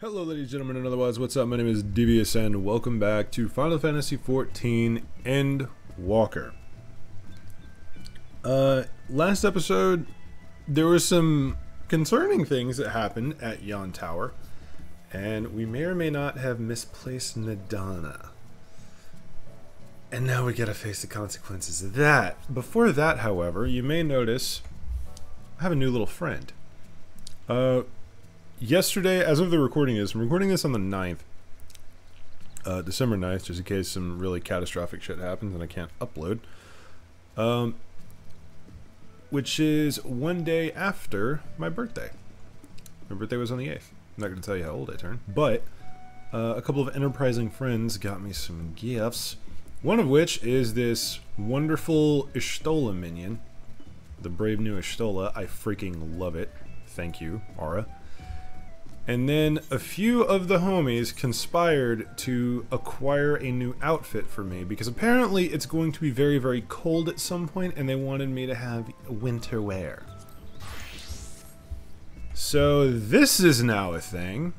Hello ladies and gentlemen and otherwise, what's up? My name is Devious and welcome back to Final Fantasy XIV Endwalker. Last episode, there were some concerning things that happened at Yon Tower, and we may or may not have misplaced Nadana. And now we gotta face the consequences of that. Before that, however, you may notice I have a new little friend. Yesterday, as of the recording is, I'm recording this on the 9th, December 9th, just in case some really catastrophic shit happens and I can't upload. Which is one day after my birthday. My birthday was on the 8th. I'm not going to tell you how old I turned, but a couple of enterprising friends got me some gifts. One of which is this wonderful Ishtola minion. The brave new Ishtola. I freaking love it. Thank you, Aura. And then a few of the homies conspired to acquire a new outfit for me because apparently it's going to be very, very cold at some point and they wanted me to have winter wear. So this is now a thing.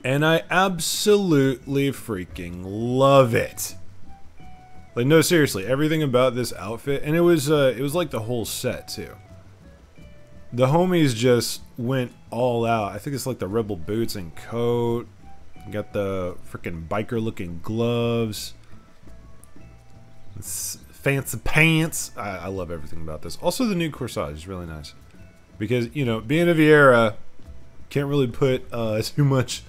And I absolutely freaking love it. Like, no, seriously, everything about this outfit, and it was like the whole set too. The homies just went all out. I think it's like the rebel boots and coat. Got the freaking biker looking gloves. It's fancy pants. I love everything about this. Also the new corsage is really nice. Because, you know, being a Viera, can't really put too much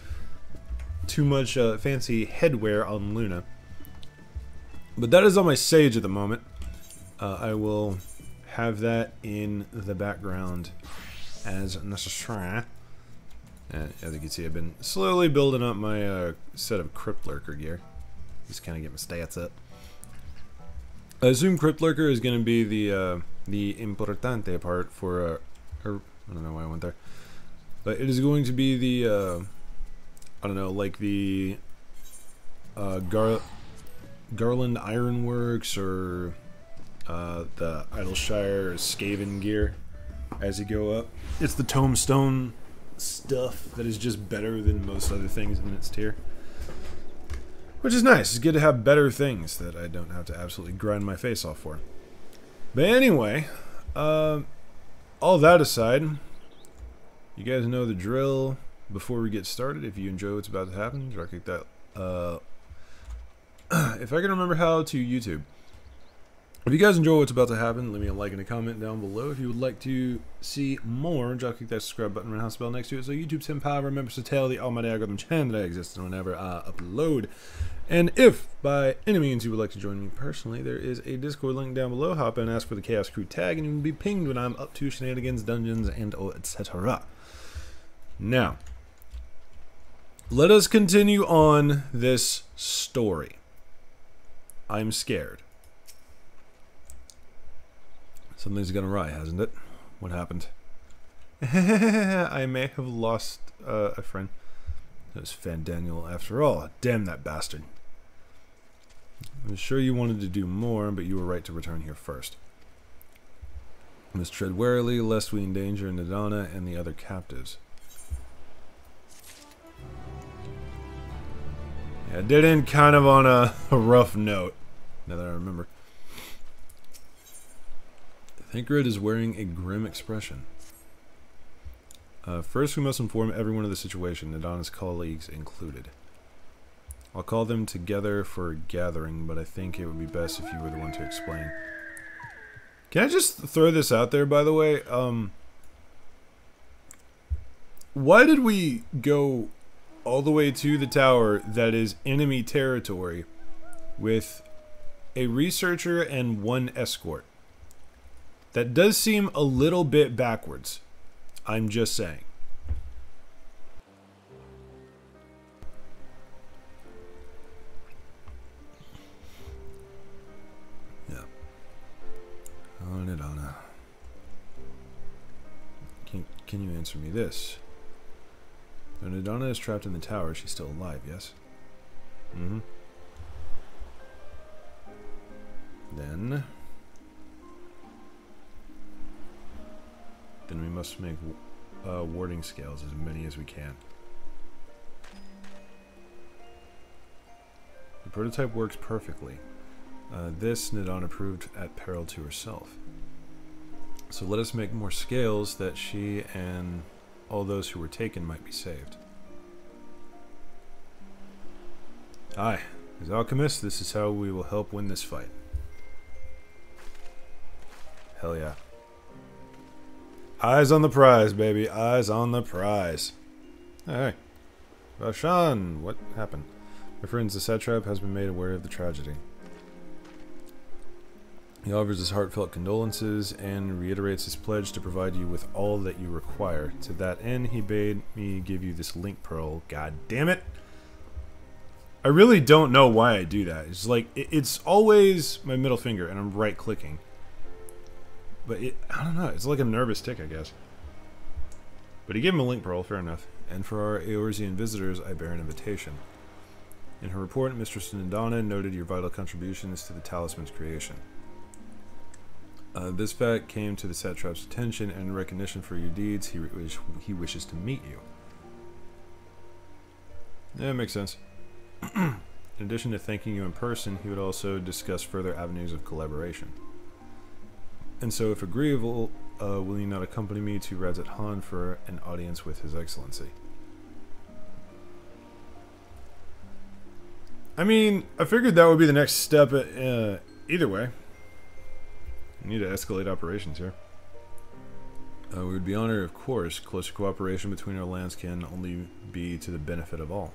fancy headwear on Luna. But that is on my Sage at the moment. I will have that in the background as necessary. And as you can see, I've been slowly building up my set of Crypt Lurker gear. Just kind of get my stats up. I assume Crypt Lurker is going to be the importante part for I don't know why I went there, but it is going to be the I don't know, like the Garland Ironworks or the Idleshire Skaven gear as you go up. It's the Tombstone stuff that is just better than most other things in its tier. Which is nice. It's good to have better things that I don't have to absolutely grind my face off for. But anyway, all that aside, you guys know the drill. Before we get started, if you enjoy what's about to happen, drop kick that. If I can remember how to YouTube. If you guys enjoy what's about to happen, leave me a like and a comment down below. If you would like to see more, drop click that subscribe button and house bell next to it so YouTube Senpai remembers to tell the almighty algorithm channel that I exist whenever I upload. And if by any means you would like to join me personally, there is a Discord link down below. Hop in and ask for the Chaos Crew tag and you will be pinged when I'm up to shenanigans, dungeons, and etc. Now, let us continue on this story. I'm scared. Something's gone awry, hasn't it? What happened? I may have lost a friend. That was Fandaniel after all. Damn that bastard. I'm sure you wanted to do more, but you were right to return here first. We must tread warily, lest we endanger Nadana and the other captives. Yeah, it did end kind of on a rough note, now that I remember. Thancred is wearing a grim expression. First, we must inform everyone of the situation, Nadana's colleagues included. I'll call them together for a gathering, but I think it would be best if you were the one to explain. Can I just throw this out there, by the way? Why did we go all the way to the tower that is enemy territory with a researcher and one escort? That does seem a little bit backwards. I'm just saying. Yeah. Oh, Nadana. Can you answer me this? Though Nadana is trapped in the tower, she's still alive, yes? Mm-hmm. Then we must make warding scales, as many as we can. The prototype works perfectly. This Nadana proved at peril to herself. So let us make more scales that she and all those who were taken might be saved. Aye, as alchemists, this is how we will help win this fight. Hell yeah. Eyes on the prize, baby. Eyes on the prize. Hey. Vashan, what happened? My friends, the satrap has been made aware of the tragedy. He offers his heartfelt condolences and reiterates his pledge to provide you with all that you require. To that end, he bade me give you this link pearl. God damn it. I really don't know why I do that. It's like, it's always my middle finger and I'm right clicking. But I don't know, it's like a nervous tick, I guess. But he gave him a link pearl, fair enough. And for our Eorzean visitors, I bear an invitation. In her report, Mistress Nadana noted your vital contributions to the talisman's creation. This fact came to the satrap's attention, and in recognition for your deeds, he wishes to meet you. Yeah, makes sense. In addition to thanking you in person, he would also discuss further avenues of collaboration. And so, if agreeable, will you not accompany me to Radzat Han for an audience with His Excellency? I mean, I figured that would be the next step. Either way, we need to escalate operations here. We would be honored, of course. Closer cooperation between our lands can only be to the benefit of all.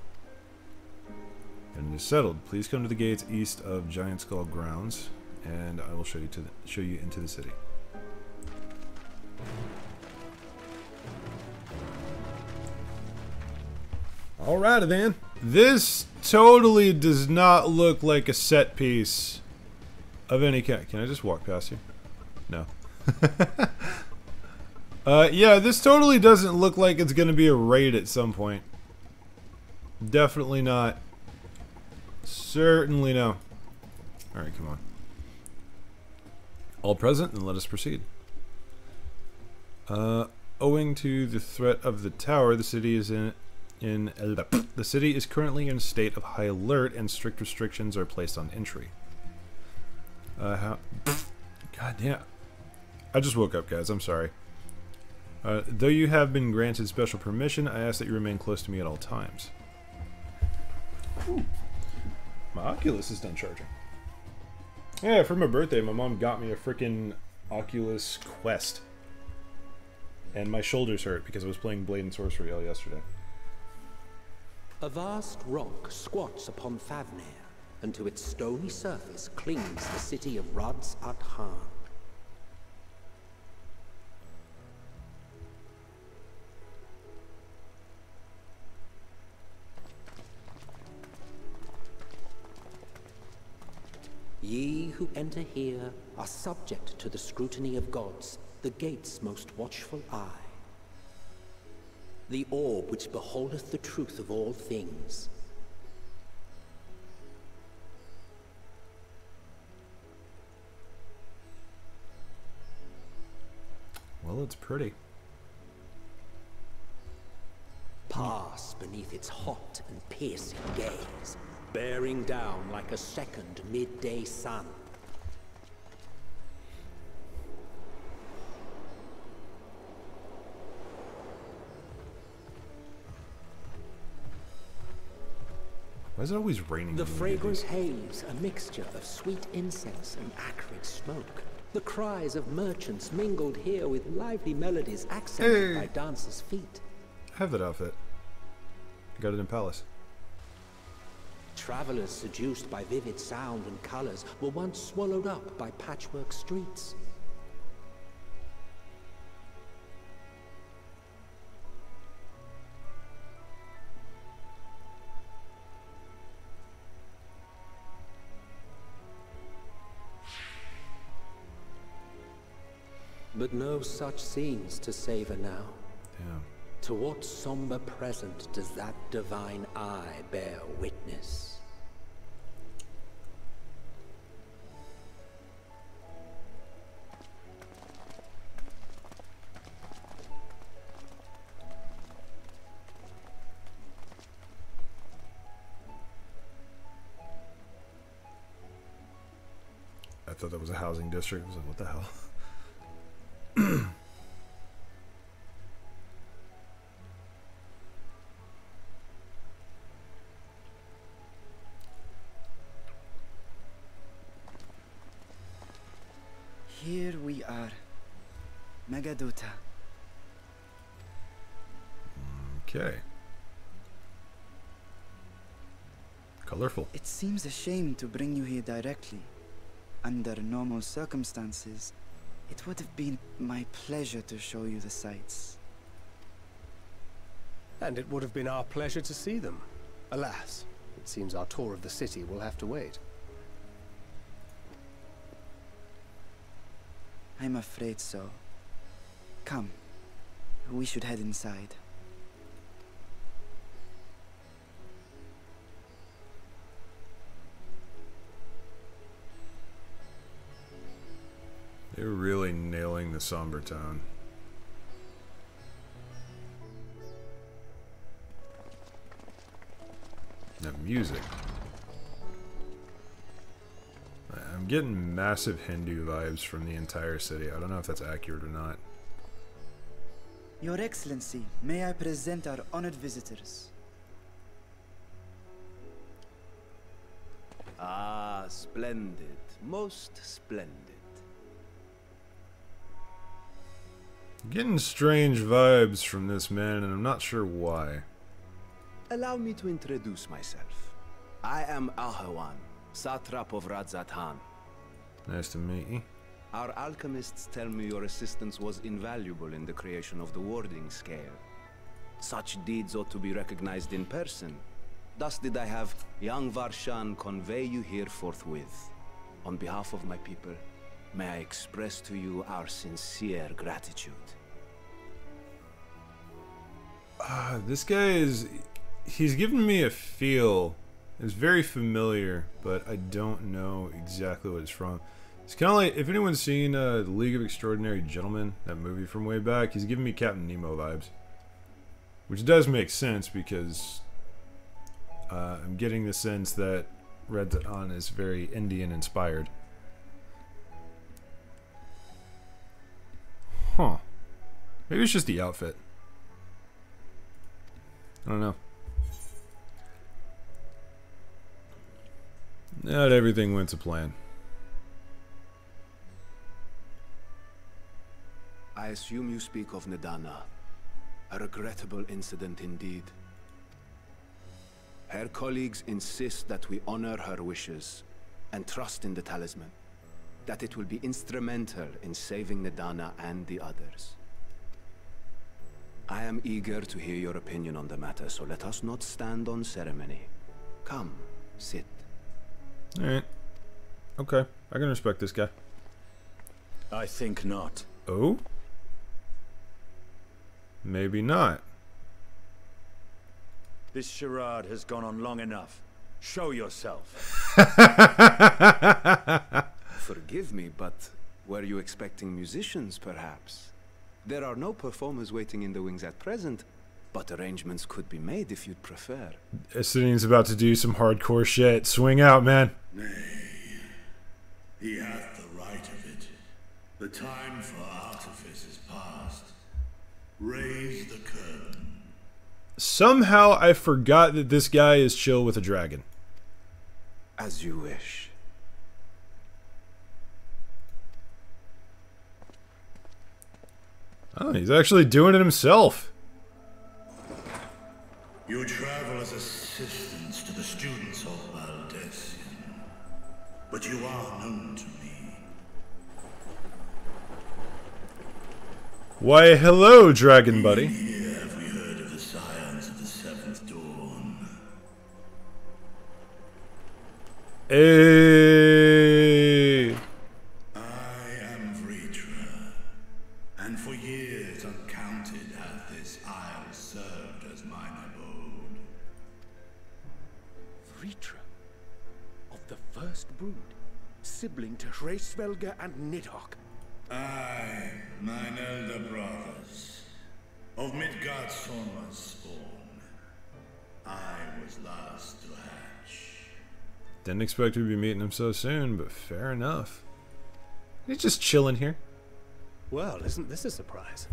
And it is settled. Please come to the gates east of Giant Skull grounds, and I will show you into the city. Alrighty then. This totally does not look like a set piece of any kind. Can I just walk past you? No. Yeah, this totally doesn't look like it's going to be a raid at some point. Definitely not. Certainly no. Alright, come on. All present, and let us proceed. Owing to the threat of the tower, the city is the city is currently in a state of high alert, and strict restrictions are placed on entry. God damn. I just woke up, guys. I'm sorry. Though you have been granted special permission, I ask that you remain close to me at all times. Ooh. My Oculus is done charging. Yeah, for my birthday, my mom got me a freaking Oculus Quest. And my shoulders hurt because I was playing Blade and Sorcery all yesterday. A vast rock squats upon Favnir, and to its stony surface clings the city of Radzat Han. Ye who enter here are subject to the scrutiny of gods, the gate's most watchful eye. The orb which beholdeth the truth of all things. Well, it's pretty. Pass beneath its hot and piercing gaze, bearing down like a second midday sun. Why is it always raining? The fragrant haze, a mixture of sweet incense and acrid smoke. The cries of merchants mingled here with lively melodies accented by dancers' feet. I have that outfit. I got it in Palace. Travelers seduced by vivid sound and colors were once swallowed up by patchwork streets. But no such scenes to savor now. Yeah. To what somber present does that divine eye bear witness? thought that was a housing district. I was like, what the hell? Here we are. Megaduta. Okay. Colorful. It seems a shame to bring you here directly. Under normal circumstances, it would have been my pleasure to show you the sights. And it would have been our pleasure to see them. Alas, it seems our tour of the city will have to wait. I'm afraid so. Come, we should head inside. They're really nailing the somber tone. That music. I'm getting massive Hindu vibes from the entire city. I don't know if that's accurate or not. Your Excellency, may I present our honored visitors? Ah, splendid. Most splendid. Getting strange vibes from this man, and I'm not sure why. Allow me to introduce myself. I am Ahawan, satrap of Radzatan. Nice to meet you. Our alchemists tell me your assistance was invaluable in the creation of the warding scale. Such deeds ought to be recognized in person. Thus did I have young Varshan convey you here forthwith. On behalf of my people, may I express to you our sincere gratitude. This guy is... He's giving me a feel. It's very familiar, but I don't know exactly what it's from. It's kind of like, if anyone's seen The League of Extraordinary Gentlemen, that movie from way back, he's giving me Captain Nemo vibes. Which does make sense, because I'm getting the sense that Radzatan is very Indian-inspired. Huh. Maybe it's just the outfit. I don't know. Not everything went to plan. I assume you speak of Nidana. A regrettable incident indeed. Her colleagues insist that we honor her wishes and trust in the talisman. That it will be instrumental in saving Nidana and the others. I am eager to hear your opinion on the matter, so let us not stand on ceremony. Come, sit. Alright. Okay. I can respect this guy. I think not. Oh? Maybe not. This charade has gone on long enough. Show yourself. Forgive me, but were you expecting musicians, perhaps? There are no performers waiting in the wings at present, but arrangements could be made if you'd prefer. Estinian's about to do some hardcore shit. Swing out, man. Nay, he hath the right of it. The time for artifice is past. Raise the curtain. Somehow I forgot that this guy is chill with a dragon. As you wish. Oh, he's actually doing it himself. You travel as assistants to the students of Valdesian, but you are known to me. Why, hello, dragon buddy. Here have we heard of the scions of the Seventh Dawn. Hey. I am Vritra, and for years uncounted hath this isle served as mine abode. Vritra, of the first brood, sibling to Hraesvelga and Nidhogg. Aye, mine elder brothers, of Midgardsormr's spawn. I was last to hatch. Didn't expect to be meeting him so soon, but fair enough. He's just chilling here. Well, isn't this a surprise?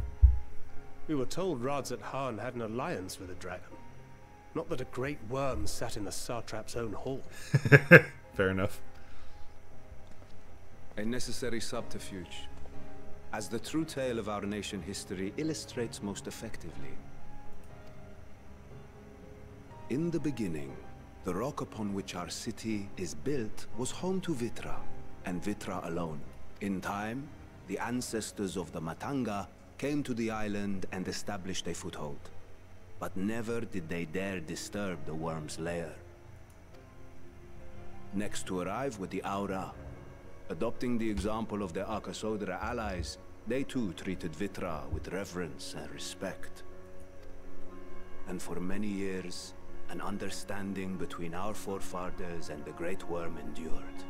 We were told Radzat Han had an alliance with a dragon. Not that a great worm sat in the satrap's own hall. Fair enough. A necessary subterfuge, as the true tale of our nation history illustrates most effectively. In the beginning, the rock upon which our city is built was home to Vitra, and Vitra alone. In time, the ancestors of the Matanga came to the island and established a foothold. But never did they dare disturb the worm's lair. Next to arrive were the Aura. Adopting the example of their Akasodra allies, they too treated Vitra with reverence and respect. And for many years, an understanding between our forefathers and the Great Worm endured.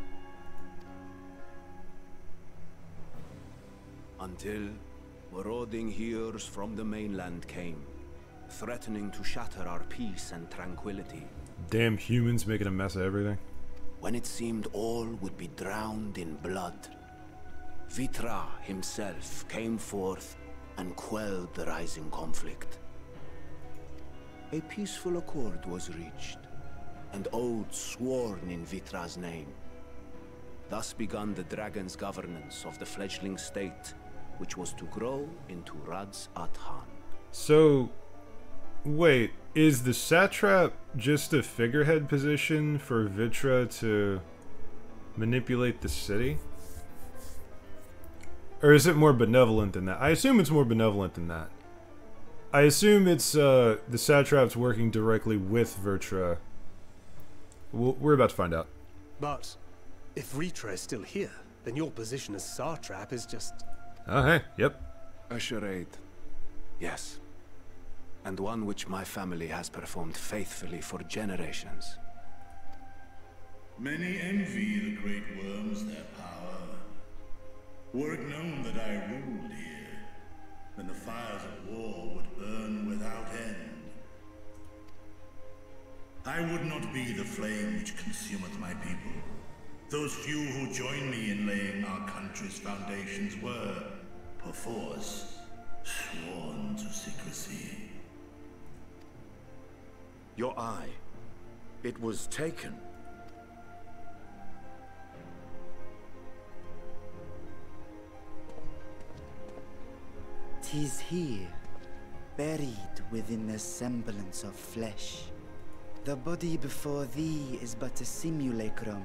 Until marauding heroes from the mainland came, threatening to shatter our peace and tranquility. Damn humans making a mess of everything. When it seemed all would be drowned in blood, Vitra himself came forth and quelled the rising conflict. A peaceful accord was reached, and oaths sworn in Vitra's name. Thus began the dragon's governance of the fledgling state, which was to grow into Radzat Han. So, wait, is the satrap just a figurehead position for Vitra to manipulate the city? Or is it more benevolent than that? I assume it's more benevolent than that. I assume it's the satrap's working directly with Vitra. We're about to find out. But if Vitra is still here, then your position as satrap is just... Oh, hey, yep. A charade, yes. And one which my family has performed faithfully for generations. Many envy the great worms their power. Were it known that I ruled here, then the fires of war would burn without end. I would not be the flame which consumeth my people. Those few who join me in laying our country's foundations were, perforce, sworn to secrecy. Your eye. It was taken. "'Tis here, buried within the semblance of flesh. The body before thee is but a simulacrum,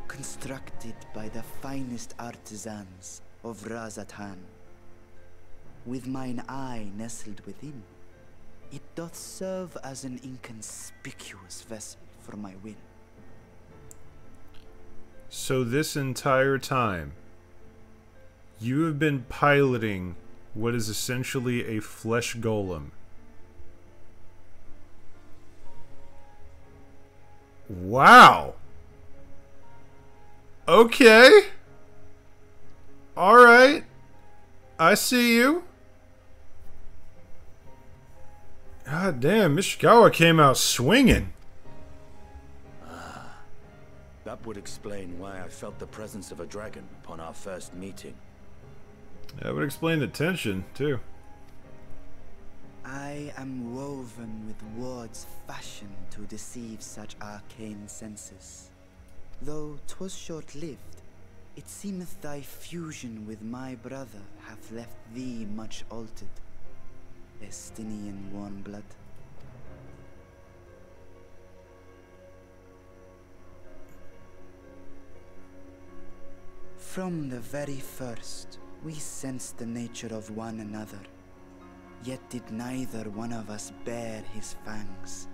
constructed by the finest artisans of Radzat Han. With mine eye nestled within, it doth serve as an inconspicuous vessel for my will." So this entire time, you have been piloting what is essentially a flesh golem. Wow. Okay. Alright. I see you. God damn, Mishikawa came out swinging. That would explain why I felt the presence of a dragon upon our first meeting. That would explain the tension, too. I am woven with words fashioned to deceive such arcane senses. Though 'twas short-lived, it seemeth thy fusion with my brother hath left thee much altered. Estinian warm blood. From the very first, we sensed the nature of one another, yet did neither one of us bare his fangs.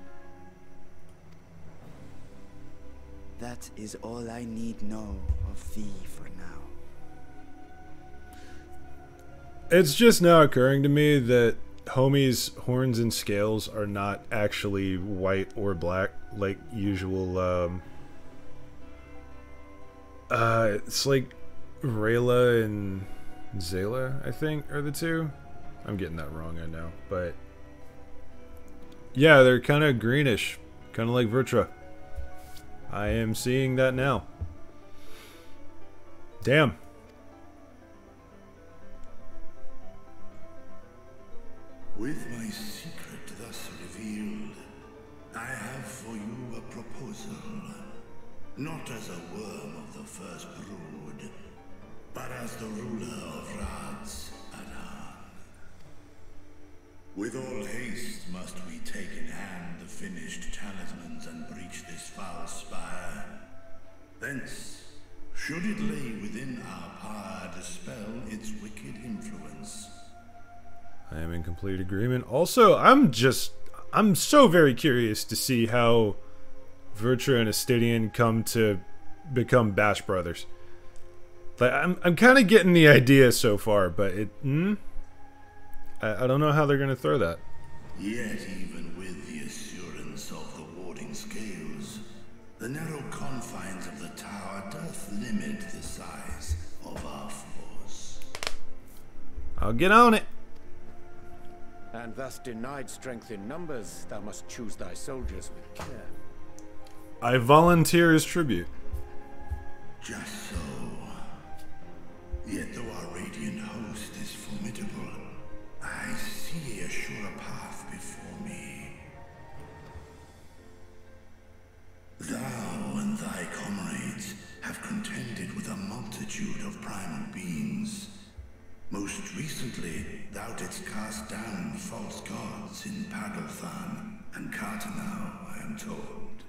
That is all I need know of thee for now. It's just now occurring to me that Homie's horns and scales are not actually white or black like usual. It's like Rayla and Zayla, I think, are the two. I'm getting that wrong, I know, but yeah, they're kind of greenish, kind of like Vertra. I am seeing that now. Damn. With my secret thus revealed, I have for you a proposal. Not as a worm of the first brood, but as the ruler of Radz Adan. With all haste must we take in hand the finished talismans and breach this foul spire. Thence, should it lay within our power, dispel its wicked influence. I am in complete agreement. Also, I'm so very curious to see how Vertra and Astidian come to become Bash brothers. Like, I'm kind of getting the idea so far, but I don't know how they're gonna throw that. Yet even with the assurance of the warding scales, the narrow confines of the tower doth limit the size of our force. I'll get on it. And thus denied strength in numbers, thou must choose thy soldiers with care. I volunteer as tribute. Just so. Yet though our radiant host is formidable, I see a surer path before me. Thou and thy comrades have contended with a multitude of primal beings. Most recently, thou didst cast down false gods in Pagalthan and Cartanau, I am told.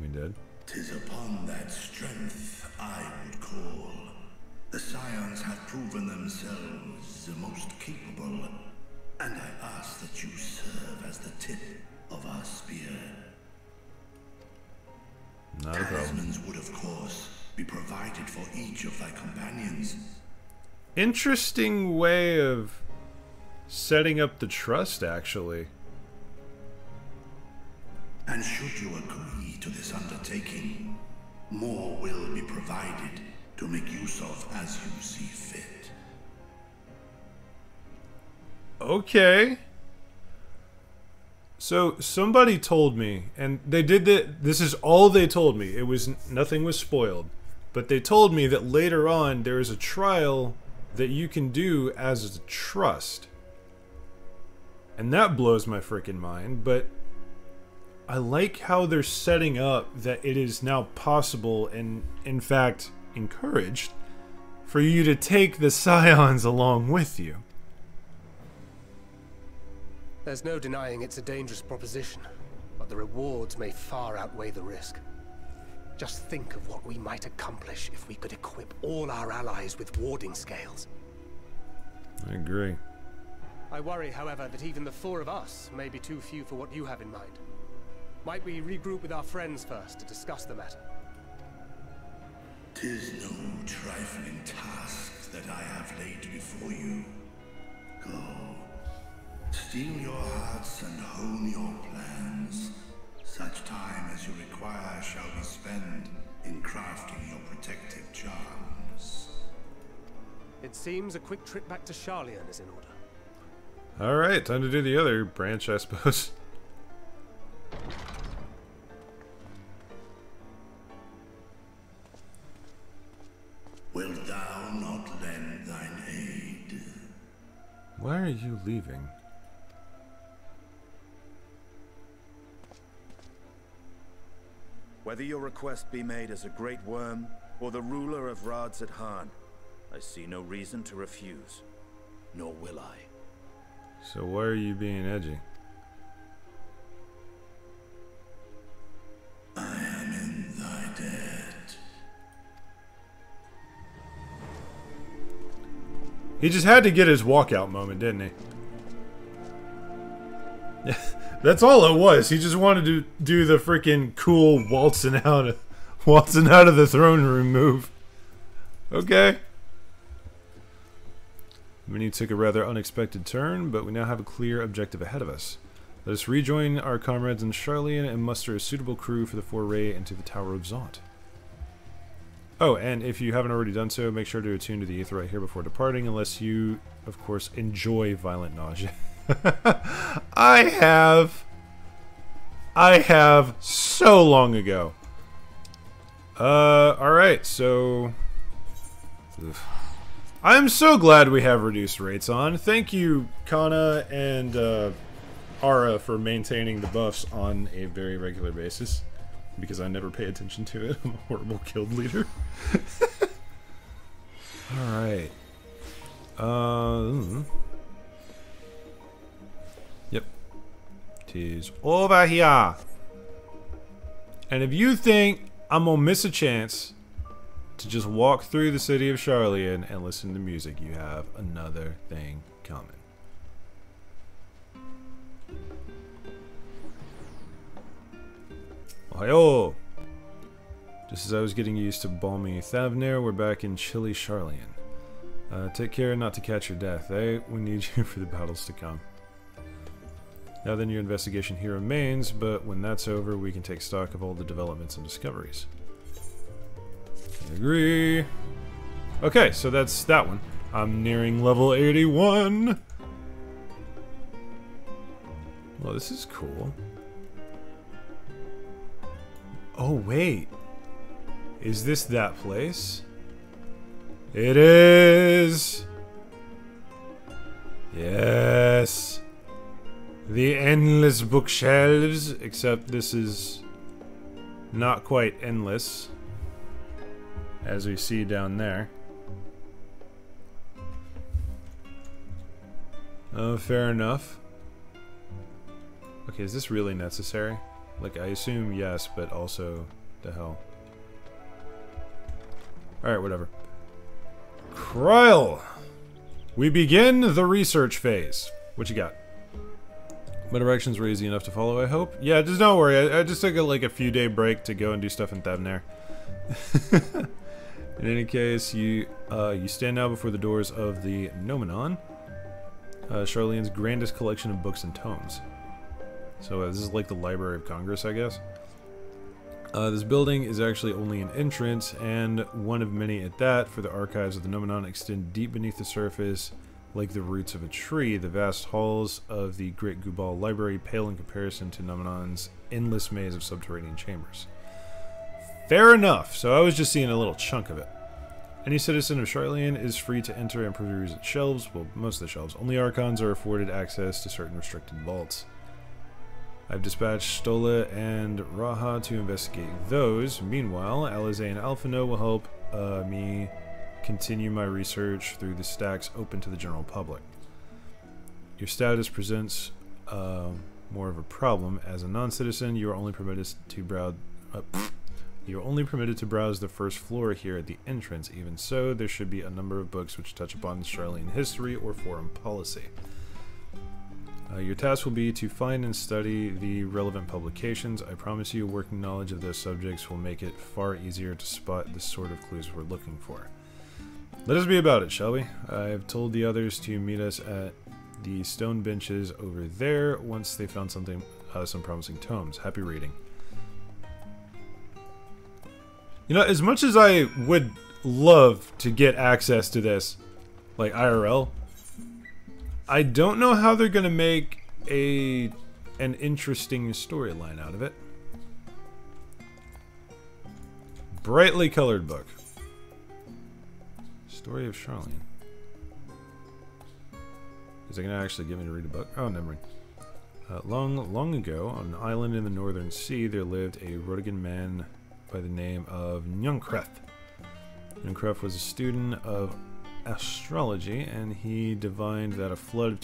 We did. 'Tis upon that strength I would call. The Scions have proven themselves the most capable, and I ask that you serve as the tip of our spear. Not a problem. Talismans would, of course, be provided for each of thy companions. Interesting way of setting up the trust, actually. And should you agree to this undertaking, more will be provided to make use of as you see fit. Okay. So somebody told me, and they did that. This is all they told me. It was nothing was spoiled, but they told me that later on there is a trial that you can do as a trust, and that blows my freaking mind. But I like how they're setting up that it is now possible and, in fact, encouraged for you to take the Scions along with you. There's no denying it's a dangerous proposition, but the rewards may far outweigh the risk. Just think of what we might accomplish if we could equip all our allies with warding scales. I agree. I worry, however, that even the four of us may be too few for what you have in mind. Might we regroup with our friends first to discuss the matter? 'Tis no trifling task that I have laid before you. Go. Steel your hearts and hone your plans. Such time as you require shall be spent in crafting your protective charms. It seems a quick trip back to Sharlayan is in order. Alright, time to do the other branch, I suppose. Wilt thou not lend thine aid? Why are you leaving? Whether your request be made as a great worm or the ruler of Radz Adan, I see no reason to refuse, nor will I. So why are you being edgy? I am in thy debt. He just had to get his walkout moment, didn't he? That's all it was. He just wanted to do the freaking cool waltzing out of the throne room move. Okay. Mini took a rather unexpected turn, but we now have a clear objective ahead of us. Let us rejoin our comrades in Sharlayan and muster a suitable crew for the foray into the Tower of Zont. Oh, and if you haven't already done so, make sure to attune to the Aether right here before departing, unless you, of course, enjoy violent nausea. I have so long ago. Alright, so... Oof. I'm so glad we have reduced rates on. Thank you, Kana and Ara, for maintaining the buffs on a very regular basis. Because I never pay attention to it. I'm a horrible guild leader. Alright. Yep. Tis over here. And if you think I'm gonna miss a chance to just walk through the city of Charlian and listen to music, you have another thing coming. Ohio! Just as I was getting used to balmy Thavnir, we're back in chilly Charlian. Take care not to catch your death, eh? We need you for the battles to come. Now then, your investigation here remains, but when that's over, we can take stock of all the developments and discoveries. I agree. Okay, so that's that one. I'm nearing level 81. Well, this is cool. Oh, wait. Is this that place? It is! Yes! The endless bookshelves, except this is not quite endless, as we see down there. Oh, fair enough. Okay, is this really necessary? Like, I assume yes, but also, the hell. Alright, whatever. Kryl! We begin the research phase. What you got? My directions were easy enough to follow, I hope? Yeah, just don't worry. I just took like a few day break to go and do stuff in Thavnir. In any case, you stand now before the doors of the Nomenon, Charlian's grandest collection of books and tomes. So this is like the Library of Congress, I guess. This building is actually only an entrance, and one of many at that, for the archives of the Nomenon extend deep beneath the surface, like the roots of a tree. The vast halls of the Great Gubal Library pale in comparison to Nomenon's endless maze of subterranean chambers. Fair enough, so I was just seeing a little chunk of it. Any citizen of Charlian is free to enter and peruse its shelves, well, most of the shelves. Only Archons are afforded access to certain restricted vaults. I've dispatched Stola and Raha to investigate those. Meanwhile, Alize and Alphino will help me continue my research through the stacks open to the general public. Your status presents more of a problem. As a non-citizen, you are only permitted to browse. You are only permitted to browse the first floor here at the entrance. Even so, there should be a number of books which touch upon Charlian history or foreign policy. Your task will be to find and study the relevant publications. I promise you, working knowledge of those subjects will make it far easier to spot the sort of clues we're looking for. Let us be about it, shall we? I have told the others to meet us at the stone benches over there once they found something, some promising tomes. Happy reading. You know, as much as I would love to get access to this, like IRL, I don't know how they're gonna make an interesting storyline out of it. Brightly colored book. Story of Charlian. Is it gonna actually give me to read a book? Oh, never mind. Long ago, on an island in the northern sea, there lived a Rodigan man by the name of Nunkreth. Nunkreth was a student of astrology, and he divined that a flood of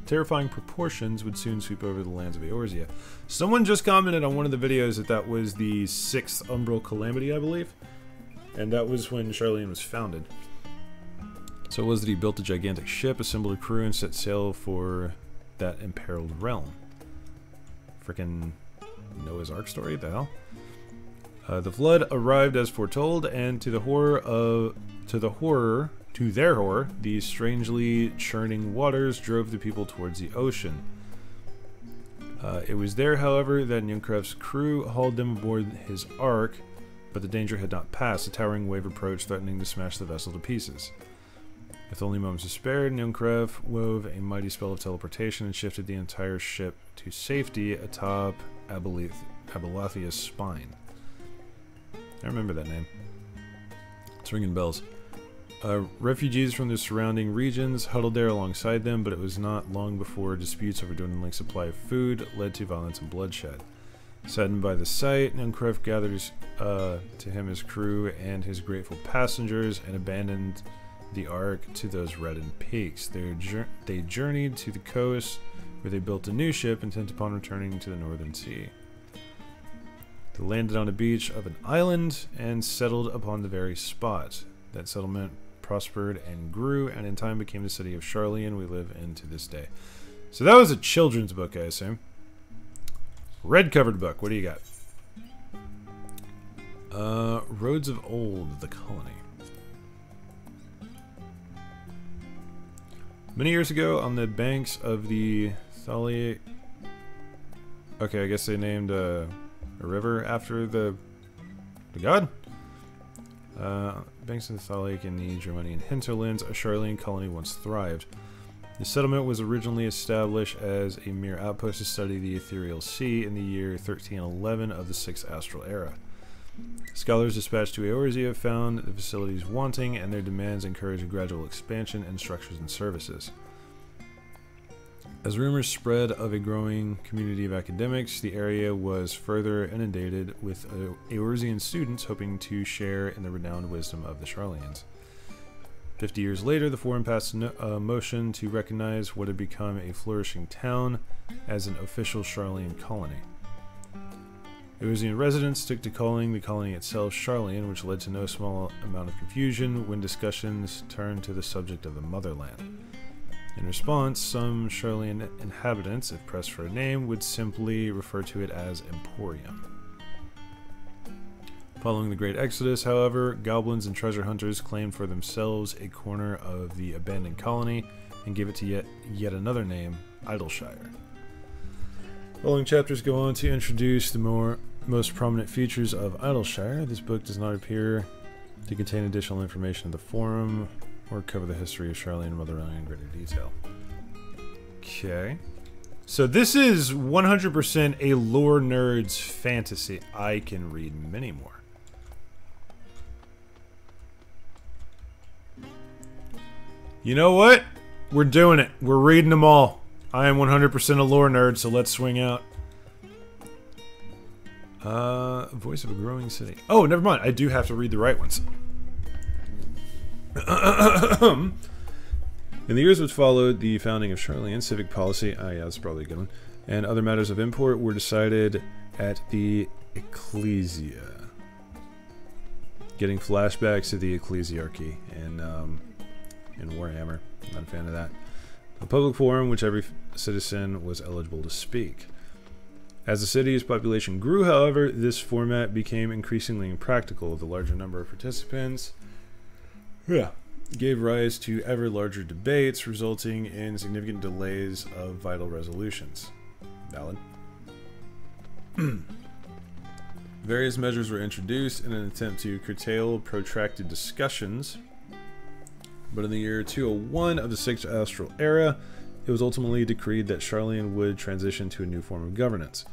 terrifying proportions would soon sweep over the lands of Eorzea. Someone just commented on one of the videos that was the 6th Umbral Calamity, I believe, and that was when Charlian was founded. So it was that he built a gigantic ship, assembled a crew, and set sail for that imperiled realm. Frickin' Noah's Ark story, the hell? The flood arrived as foretold, and to their horror, these strangely churning waters drove the people towards the ocean. It was there, however, that Nunkref's crew hauled them aboard his ark, but the danger had not passed. A towering wave approached, threatening to smash the vessel to pieces. With only moments to spare, Nunkref wove a mighty spell of teleportation and shifted the entire ship to safety atop Abelathia's spine. I remember that name. It's ringing bells. Refugees from the surrounding regions huddled there alongside them, but it was not long before disputes over dwindling supply of food led to violence and bloodshed. Saddened by the sight, Nuncref gathers to him his crew and his grateful passengers and abandoned the Ark to those reddened peaks. They journeyed to the coast, where they built a new ship intent upon returning to the Northern Sea. They landed on a beach of an island and settled upon the very spot. That settlement prospered and grew, and in time became the city of Charlian we live in to this day. So that was a children's book, I assume. Red-covered book. What do you got? Roads of Old, the Colony. Many years ago, on the banks of the Thali... Okay, I guess they named a river after the god? Banks of the Thalic in the Germanian hinterlands, a Charlian colony once thrived. The settlement was originally established as a mere outpost to study the ethereal sea in the year 1311 of the 6th Astral Era. Scholars dispatched to Eorzea have found the facilities wanting, and their demands encourage a gradual expansion in structures and services. As rumors spread of a growing community of academics, the area was further inundated with Eorzean students hoping to share in the renowned wisdom of the Charlians. 50 years later, the Forum passed a motion to recognize what had become a flourishing town as an official Charlian colony. Eorzean residents took to calling the colony itself Charlian, which led to no small amount of confusion when discussions turned to the subject of the motherland. In response, some Charlian inhabitants, if pressed for a name, would simply refer to it as Emporium. Following the Great Exodus, however, goblins and treasure hunters claimed for themselves a corner of the abandoned colony and gave it to yet another name, Idleshire. Following chapters go on to introduce the most prominent features of Idleshire. This book does not appear to contain additional information of the Forum or cover the history of Charlian and Motherland in greater detail. Okay. So this is 100% a lore nerd's fantasy. I can read many more. You know what? We're doing it. We're reading them all. I am 100% a lore nerd, so let's swing out. Voice of a Growing City. Oh, never mind. I do have to read the right ones. In the years which followed the founding of Charlian, civic policy, yeah, that's probably a good one, and other matters of import were decided at the Ecclesia. Getting flashbacks to the Ecclesiarchy in Warhammer. I'm not a fan of that. A public forum which every citizen was eligible to speak. As the city's population grew, however, this format became increasingly impractical. The larger number of participants gave rise to ever larger debates, resulting in significant delays of vital resolutions. Valid. Various measures were introduced in an attempt to curtail protracted discussions, but in the year 201 of the 6th Astral Era, it was ultimately decreed that Charlian would transition to a new form of governance.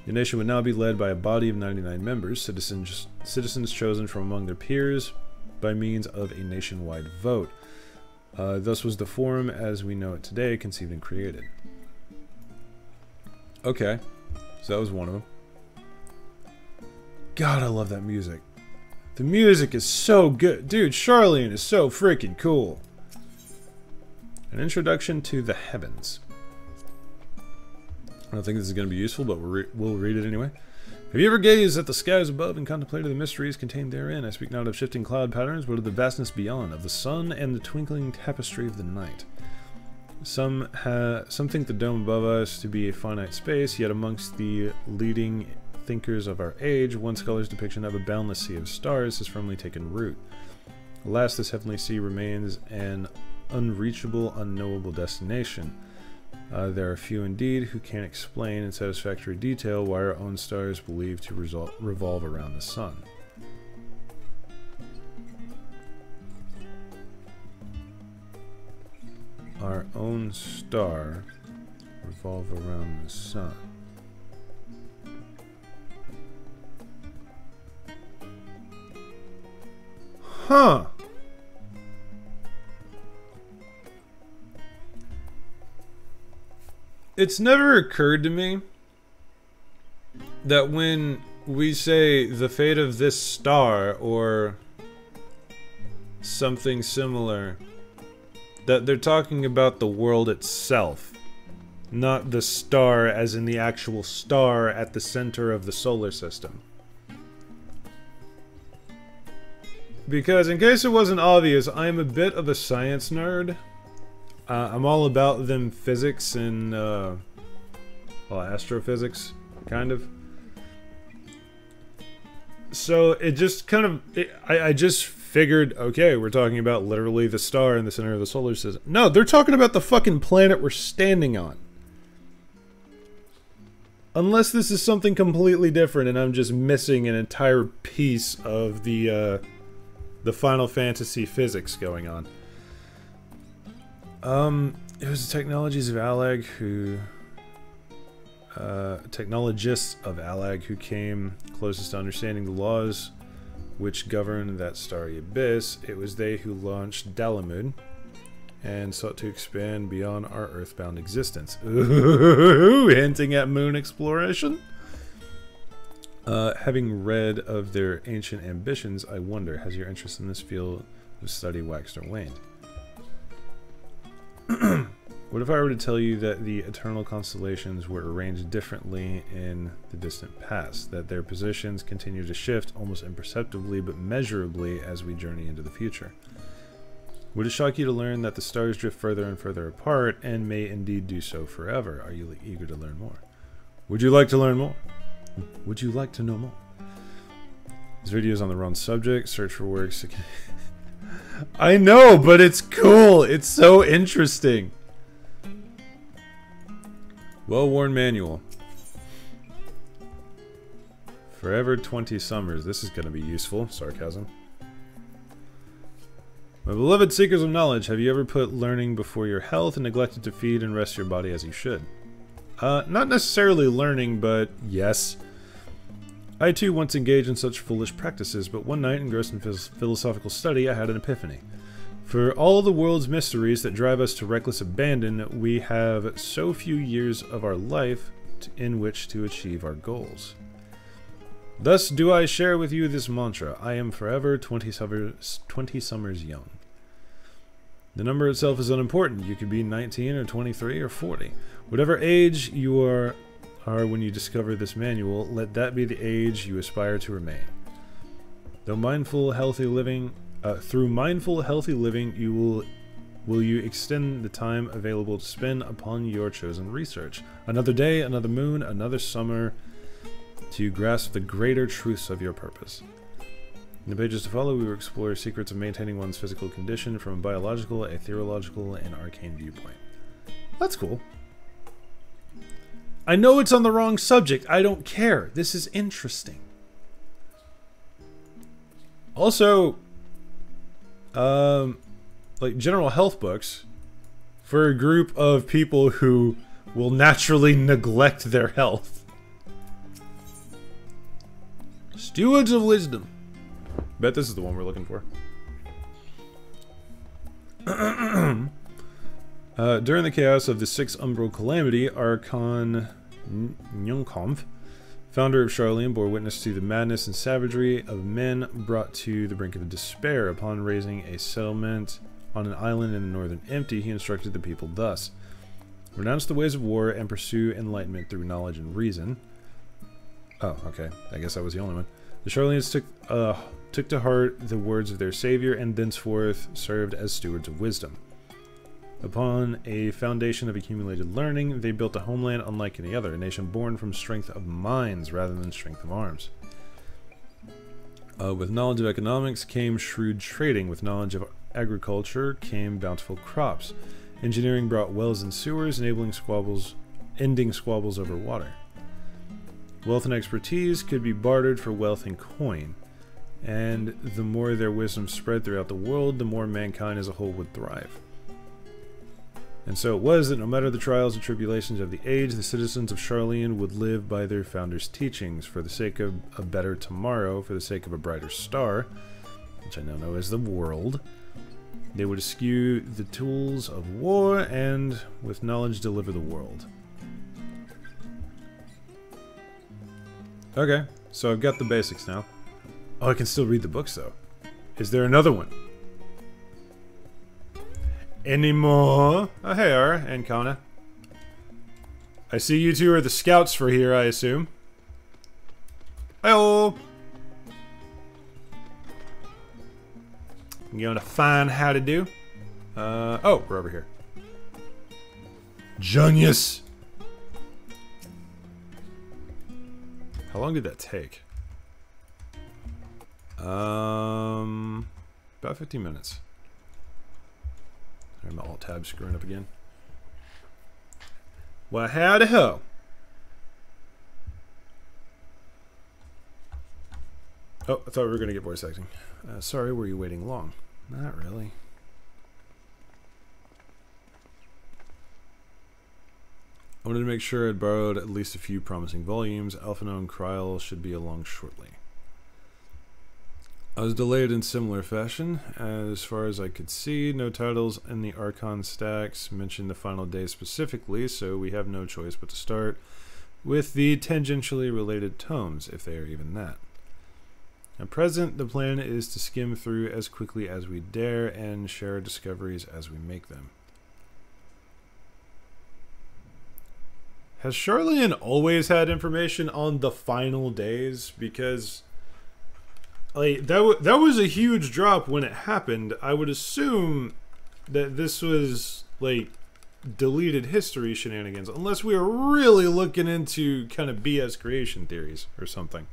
The nation would now be led by a body of 99 members, citizens chosen from among their peers by means of a nationwide vote. Thus was the Forum as we know it today conceived and created. Okay, so that was one of them. God, I love that music. The music is so good. Dude, Charlian is so freaking cool. An introduction to the heavens. I don't think this is going to be useful, but we'll read it anyway. Have you ever gazed at the skies above and contemplated the mysteries contained therein? I speak not of shifting cloud patterns, but of the vastness beyond, of the sun and the twinkling tapestry of the night. Some think the dome above us to be a finite space, yet amongst the leading thinkers of our age, one scholar's depiction of a boundless sea of stars has firmly taken root. Alas, this heavenly sea remains an unreachable, unknowable destination. There are few indeed who can explain in satisfactory detail why our own star is believed to revolve around the sun. Our own star revolve around the sun. Huh. It's never occurred to me that when we say the fate of this star or something similar, that they're talking about the world itself, not the star as in the actual star at the center of the solar system. Because in case it wasn't obvious, I'm a bit of a science nerd. I'm all about them physics and well, astrophysics, kind of. So it just kind of, I just figured, okay, we're talking about literally the star in the center of the solar system. No, they're talking about the fucking planet we're standing on. Unless this is something completely different and I'm just missing an entire piece of the Final Fantasy physics going on. It was the technologies of Allag who... technologists of Allag who came closest to understanding the laws which govern that starry abyss. It was they who launched Dalamud and sought to expand beyond our earthbound existence. Ooh, hinting at moon exploration? Having read of their ancient ambitions, I wonder, has your interest in this field of study waxed or waned? What if I were to tell you that the eternal constellations were arranged differently in the distant past, that their positions continue to shift almost imperceptibly but measurably as we journey into the future? Would it shock you to learn that the stars drift further and further apart and may indeed do so forever? Are you eager to learn more? Would you like to learn more? Would you like to know more? This video is on the wrong subject. Search for works. I know, but it's cool. It's so interesting. Well-worn manual. Forever 20 summers. This is going to be useful. Sarcasm. My beloved seekers of knowledge, have you ever put learning before your health and neglected to feed and rest your body as you should? Not necessarily learning, but yes. I too once engaged in such foolish practices, but one night, engrossed in philosophical study, I had an epiphany. For all the world's mysteries that drive us to reckless abandon, we have so few years of our life in which to achieve our goals. Thus do I share with you this mantra: I am forever 20 summers young. The number itself is unimportant. You could be 19 or 23 or 40. Whatever age you are when you discover this manual, let that be the age you aspire to remain. Through mindful, healthy living, you will extend the time available to spend upon your chosen research. Another day, another moon, another summer, to grasp the greater truths of your purpose. In the pages to follow, we will explore secrets of maintaining one's physical condition from a biological, ethereological, and arcane viewpoint. That's cool. I know it's on the wrong subject. I don't care. This is interesting. Also, like general health books for a group of people who will naturally neglect their health. Stewards of Wisdom. Bet this is the one we're looking for. During the chaos of the Sixth Umbral Calamity, Archon Nyunkomv, founder of Charlene, bore witness to the madness and savagery of men brought to the brink of despair. Upon raising a settlement on an island in the northern Empty, he instructed the people thus: renounce the ways of war and pursue enlightenment through knowledge and reason. Oh, okay. I guess I was the only one. The Charleans took to heart the words of their savior and thenceforth served as stewards of wisdom. Upon a foundation of accumulated learning, they built a homeland unlike any other, a nation born from strength of minds rather than strength of arms. With knowledge of economics came shrewd trading. With knowledge of agriculture came bountiful crops. Engineering brought wells and sewers, ending squabbles over water. Wealth and expertise could be bartered for wealth and coin, and the more their wisdom spread throughout the world, the more mankind as a whole would thrive. And so it was that no matter the trials and tribulations of the age, the citizens of Charlene would live by their founders' teachings, for the sake of a better tomorrow, for the sake of a brighter star, which I now know as the world. They would eschew the tools of war, and with knowledge deliver the world. Okay, so I've got the basics now. Oh, I can still read the books, though. Is there another one? Any more? Oh, hey, Ara and Kana. I see you two are the scouts for here, I assume. Hello! I'm going to find how to do. Oh, we're over here. Junius! How long did that take? About 15 minutes. I'm alt tab screwing up again. Well, howdy ho. Oh, I thought we were going to get voice acting. Sorry, were you waiting long? Not really. I wanted to make sure I'd borrowed at least a few promising volumes. Alphino and Kryl should be along shortly. I was delayed in similar fashion. As far as I could see, no titles in the Archon stacks mention the final day specifically, so we have no choice but to start with the tangentially related tomes, if they are even that. At present, the plan is to skim through as quickly as we dare and share our discoveries as we make them. Has Charlian always had information on the final days? Because like that was a huge drop when it happened. I would assume that this was like deleted history shenanigans, unless we are really looking into kind of BS creation theories or something.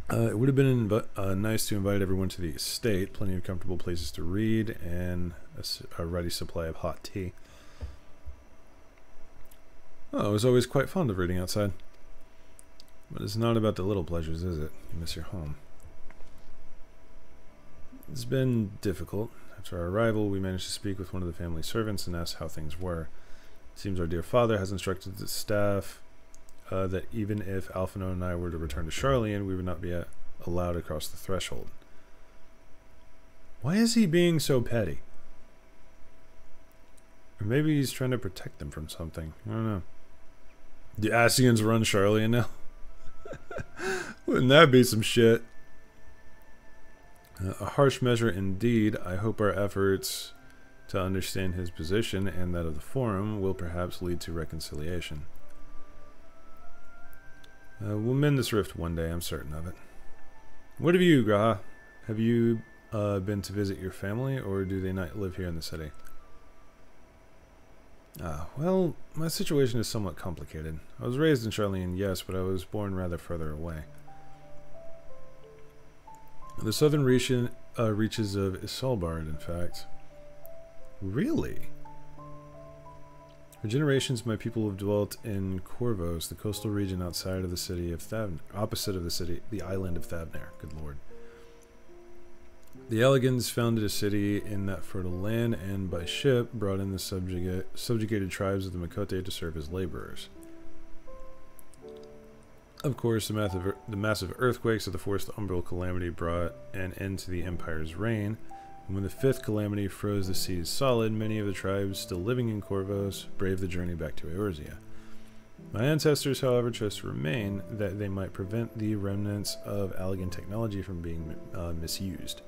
It would have been nice to invite everyone to the estate. Plenty of comfortable places to read and a ready supply of hot tea. Oh, I was always quite fond of reading outside. But it's not about the little pleasures, is it? You miss your home. It's been difficult. After our arrival, we managed to speak with one of the family servants and asked how things were. It seems our dear father has instructed the staff that even if Alphino and I were to return to Charlian, we would not be allowed across the threshold. Why is he being so petty? Or maybe he's trying to protect them from something. I don't know. The Asians run Charlian now? Wouldn't that be some shit? A harsh measure indeed. I hope our efforts to understand his position and that of the Forum will perhaps lead to reconciliation. We'll mend this rift one day, I'm certain of it. What of you, Graha? Have you been to visit your family, or do they not live here in the city? Well, my situation is somewhat complicated. I was raised in Charlian, yes, but I was born rather further away. The southern reaches of Isolbard, in fact. Really? For generations, my people have dwelt in Corvos, the coastal region outside of the city of Thavner, opposite of the city, the island of Thavner. Good lord. The Elegans founded a city in that fertile land, and by ship brought in the subjugated tribes of the Makote to serve as laborers. Of course, the massive earthquakes of the fourth umbral calamity brought an end to the Empire's reign. And when the fifth calamity froze the seas solid, many of the tribes still living in Corvos braved the journey back to Eorzea. My ancestors, however, chose to remain that they might prevent the remnants of Allegan technology from being misused.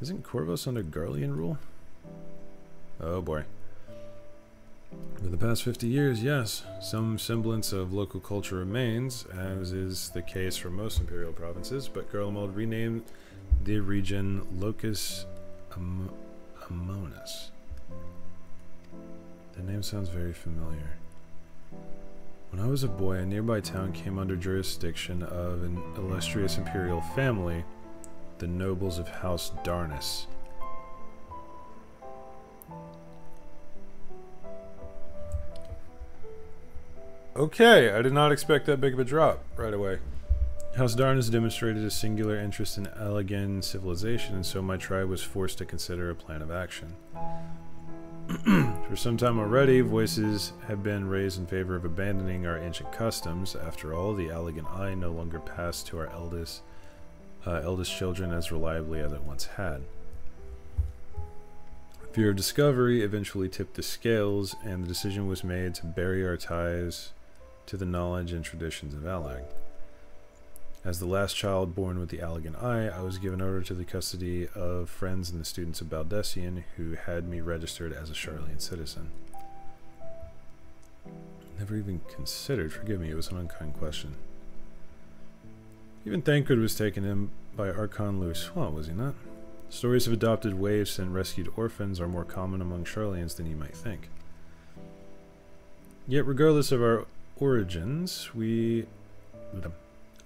Isn't Corvos under Garlean rule? Oh boy. For the past 50 years, yes, some semblance of local culture remains, as is the case for most imperial provinces, but Garlemald renamed the region Locus Amonis. The name sounds very familiar. When I was a boy, a nearby town came under jurisdiction of an illustrious imperial family, the nobles of House Darnus. Okay, I did not expect that big of a drop right away. House Darnus demonstrated a singular interest in Allegan civilization, and so my tribe was forced to consider a plan of action. For some time already, voices have been raised in favor of abandoning our ancient customs. After all, the Allegan Eye no longer passed to our eldest children as reliably as it once had. Fear of discovery eventually tipped the scales, and the decision was made to bury our ties to the knowledge and traditions of Allag. As the last child born with the Allagan eye, I was given over to the custody of friends and the students of Baldessian, who had me registered as a Charlian citizen. Never even considered, forgive me, it was an unkind question. Even Thancred was taken in by Archon Louis Swan, was he not? Stories of adopted waifs and rescued orphans are more common among Charlians than you might think. Yet regardless of our origins, we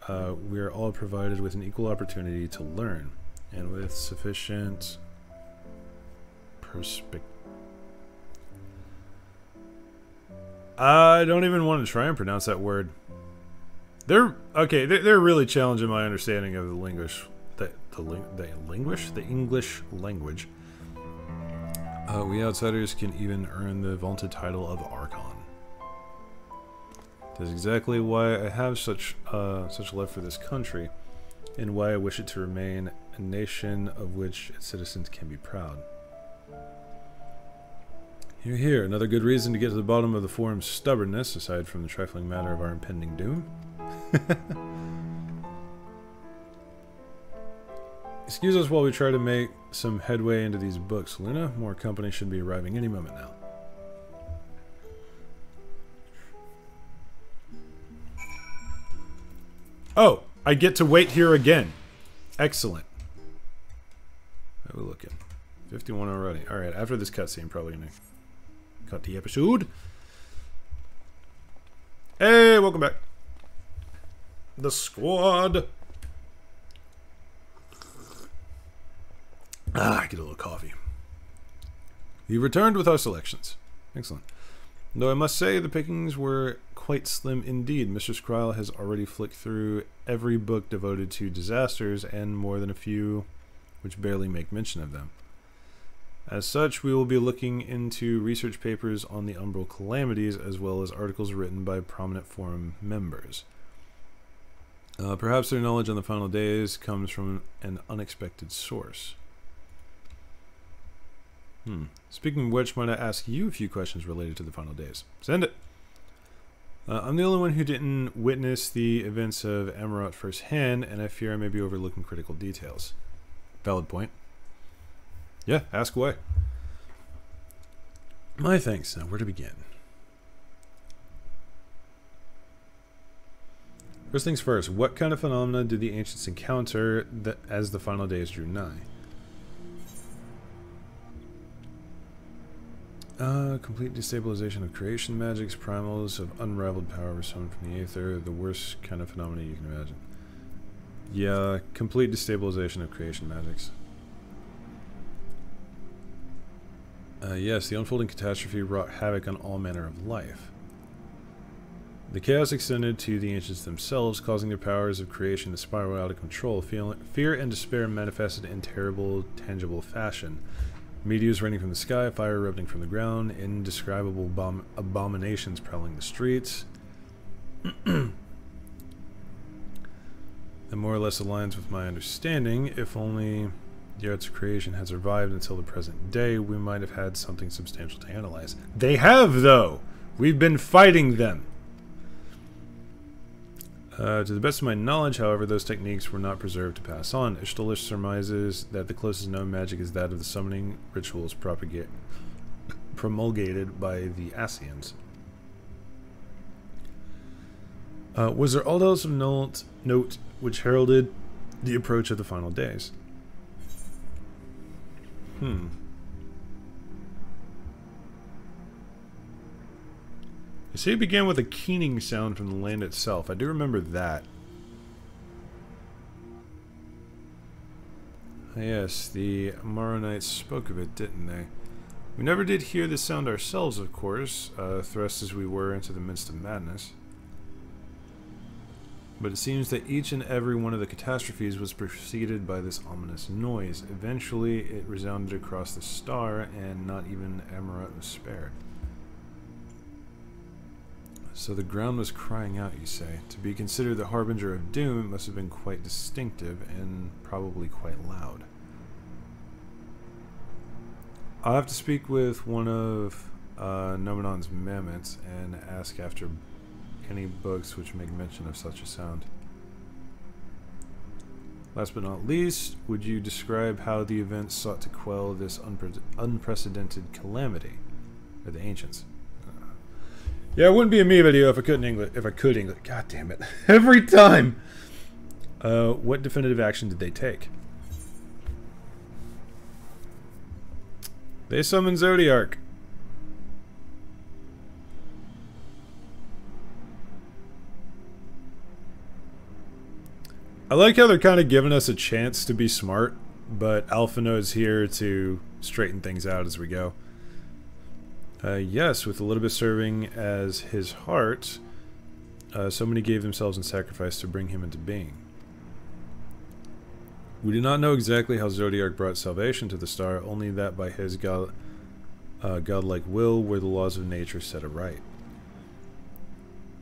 are all provided with an equal opportunity to learn, and with sufficient perspective. I don't even want to try and pronounce that word. They're really challenging my understanding of the English language. We outsiders can even earn the vaunted title of Archon. That's exactly why I have such love for this country, and why I wish it to remain a nation of which its citizens can be proud. Hear, hear. Another good reason to get to the bottom of the forum's stubbornness, aside from the trifling matter of our impending doom. Excuse us while we try to make some headway into these books, Luna. More company should be arriving any moment now. Oh, I get to wait here again. Excellent. How are we looking? 51 already. Alright, after this cutscene, probably gonna cut the episode. Hey, welcome back. The squad. Get a little coffee. We returned with our selections. Excellent. Though I must say the pickings were quite slim indeed. Mistress Kryl has already flicked through every book devoted to disasters and more than a few which barely make mention of them. As such, we will be looking into research papers on the Umbral calamities as well as articles written by prominent forum members. Perhaps their knowledge on the final days comes from an unexpected source. Speaking of which, might I ask you a few questions related to the final days? Send it! I'm the only one who didn't witness the events of Amarat firsthand, and I fear I may be overlooking critical details. Valid point. Yeah, ask away. My thanks. Now, where to begin? First things first, what kind of phenomena did the ancients encounter as the final days drew nigh? Complete destabilization of creation magics, primals of unraveled power were summoned from the aether, the worst kind of phenomena you can imagine. Yeah, complete destabilization of creation magics. Yes, the unfolding catastrophe wrought havoc on all manner of life. The chaos extended to the ancients themselves, causing their powers of creation to spiral out of control. Fear and despair manifested in terrible, tangible fashion. Meteors raining from the sky, fire erupting from the ground, indescribable abominations prowling the streets. That more or less aligns with my understanding. If only the arts of creation had survived until the present day, we might have had something substantial to analyze. They have, though! We've been fighting them! To the best of my knowledge, however, those techniques were not preserved to pass on. Ishtalar surmises that the closest known magic is that of the summoning rituals promulgated by the Ascians. Was there all else of note which heralded the approach of the final days? You see, it began with a keening sound from the land itself. I do remember that. Yes, the Maronites spoke of it, didn't they? We never did hear the sound ourselves, of course, thrust as we were into the midst of madness. But it seems that each and every one of the catastrophes was preceded by this ominous noise. Eventually, it resounded across the star, and not even Amarat was spared. So the ground was crying out, you say. To be considered the harbinger of doom, it must have been quite distinctive and probably quite loud. I'll have to speak with one of Nomenon's mammoths and ask after any books which make mention of such a sound. Last but not least, would you describe how the events sought to quell this unprecedented calamity? Or the ancients? Yeah, it wouldn't be a me video if I couldn't English. If I could English, god damn it! Every time. What definitive action did they take? They summoned Zodiark. I like how they're kind of giving us a chance to be smart, but Alphino's here to straighten things out as we go. Yes, with a little bit serving as his heart, so many gave themselves in sacrifice to bring him into being. We do not know exactly how Zodiark brought salvation to the star, only that by his godlike will were the laws of nature set aright.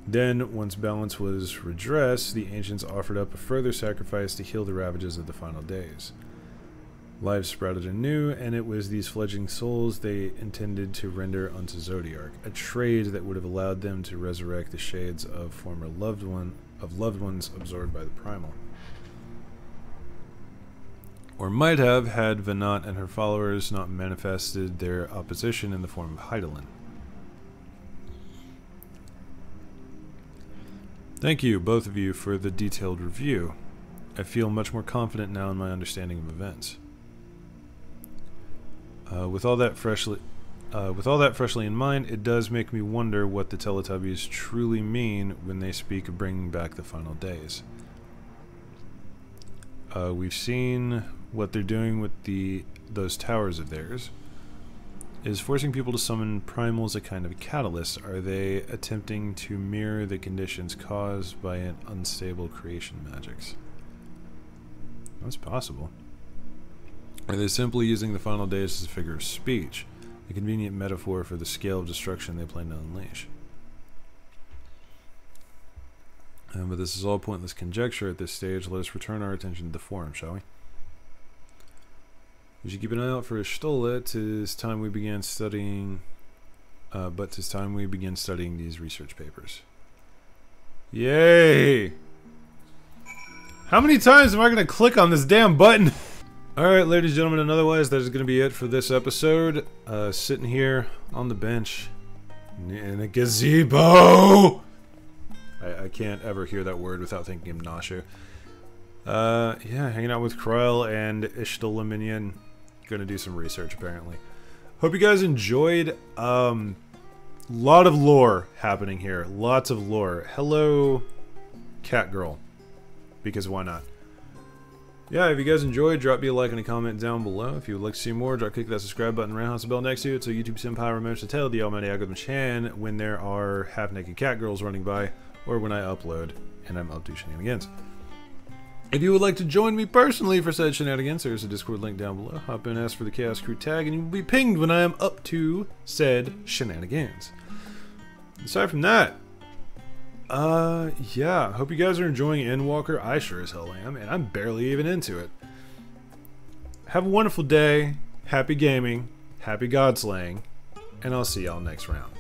Then, once balance was redressed, the ancients offered up a further sacrifice to heal the ravages of the final days. Lives sprouted anew, and it was these fledgling souls they intended to render unto Zodiark, a trade that would have allowed them to resurrect the shades of former loved ones absorbed by the primal. Or might have, had Venant and her followers not manifested their opposition in the form of Hydaelyn. Thank you, both of you, for the detailed review. I feel much more confident now in my understanding of events. With all that freshly in mind, it does make me wonder what the Teletubbies truly mean when they speak of bringing back the final days. We've seen what they're doing with those towers of theirs. Is forcing people to summon primals a kind of catalyst? Are they attempting to mirror the conditions caused by an unstable creation magics? That's possible. Are they simply using the final days as a figure of speech, a convenient metaphor for the scale of destruction they plan to unleash? But this is all pointless conjecture at this stage. Let us return our attention to the forum, shall we? We should keep an eye out for Ishtola. 'Tis time we began studying. But 'tis time we begin studying these research papers. Yay! How many times am I going to click on this damn button? Alright, ladies and gentlemen, and otherwise, that is going to be it for this episode. Sitting here on the bench in a gazebo! I can't ever hear that word without thinking of nausea. Yeah, hanging out with Krell and Ishtola Minion. Gonna do some research, apparently. Hope you guys enjoyed. Lot of lore happening here. Lots of lore. Hello, cat girl. Because why not? Yeah, if you guys enjoyed, drop me a like and a comment down below. If you would like to see more, click that subscribe button, roundhouse the bell next to it, so YouTube Senpai remembers to tell the almighty algorithm Chan when there are half-naked cat girls running by, or when I upload and I'm up to shenanigans. If you would like to join me personally for said shenanigans, there's a Discord link down below. Hop in, ask for the Chaos Crew tag, and you will be pinged when I am up to said shenanigans. Aside from that, yeah, hope you guys are enjoying Endwalker. I sure as hell am, and I'm barely even into it. Have a wonderful day, happy gaming, happy godslaying, and I'll see y'all next round.